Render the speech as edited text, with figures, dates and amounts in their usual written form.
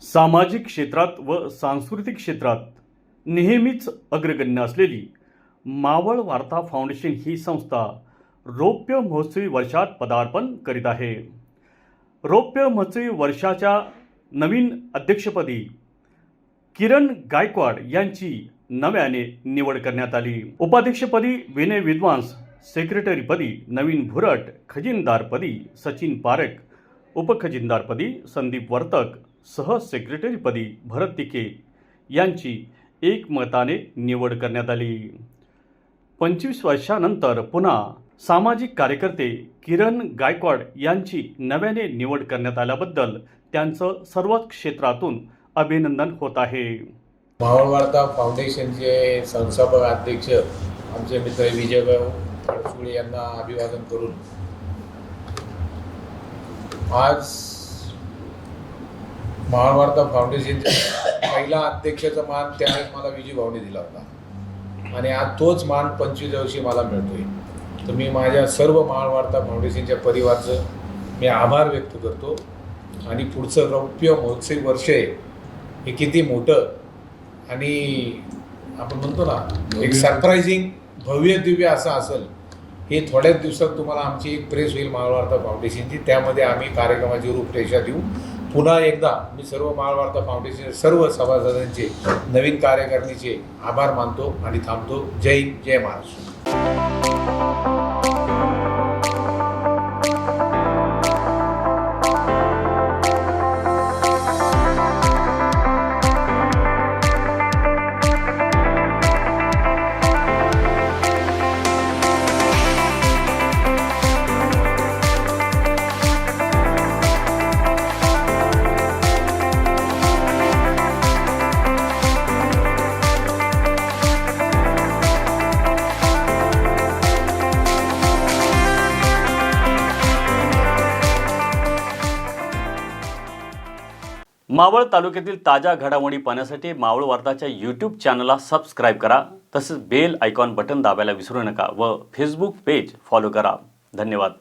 सामाजिक क्षेत्रात व सांस्कृतिक क्षेत्रात नेहमीच अग्रगण्य असलेली मावळ वार्ता फाउंडेशन ही संस्था रौप्य महोत्सवी वर्षात पदार्पण करीत आहे. रौप्य महोत्सवी वर्षाच्या नवीन अध्यक्षपदी किरण गायकवाड यांची नव्याने निवड करण्यात आली. उपाध्यक्षपदी विनय विद्वांस, सेक्रेटरीपदी नवीन भुरट, खजिनदारपदी सचिन पारख, उपखजिनदारपदी संदीप वर्तक, सह सेक्रेटरीपदी भरत तिके यांची एकमताने निवड करण्यात आली. 25 वर्षानंतर पुन्हा सामाजिक कार्यकर्ते किरण गायकवाड यांची नव्याने निवड करण्यात आल्याबद्दल त्यांचं सर्वच क्षेत्रातून अभिनंदन होत आहे. मावळ वार्ता फाउंडेशनचे संस्थापक अध्यक्ष आमचे मित्र विजयभाऊ खडसुळे यांना अभिवादन करून आज मावळ वार्ता फाउंडेशनचा पहिला अध्यक्षाचा मान त्यावेळेस मला विजयभाऊने दिला होता आणि आज तोच मान 25 वर्षी मला मिळतोय. तर मी माझ्या सर्व मावळ वार्ता फाउंडेशनच्या परिवाराचं मी आभार व्यक्त करतो आणि पुढचं रौप्य महोत्सवी वर्ष आहे हे किती मोठं आणि आपण म्हणतो ना एक सरप्रायझिंग भव्य दिव्य असं असेल हे थोड्याच दिवसात तुम्हाला आमची एक प्रेस होईल मावळ वार्ता फाउंडेशनची. त्यामध्ये आम्ही कार्यक्रमाची रूपरेषा देऊ. पुन्हा एकदा मी सर्व मावळ वार्ता फाउंडेशन सर्व सभासदांचे नवीन कार्यकारिणीचे आभार मानतो आणि थांबतो. जय हिंद, जय महाराष्ट्र. मावळ तालुक्यातील ताज्या घडामोडी पाहण्यासाठी मावळ वार्ताच्या यूट्यूब चॅनलला सबस्क्राईब करा. तसेच बेल आयकॉन बटन दाबायला विसरू नका व फेसबुक पेज फॉलो करा. धन्यवाद.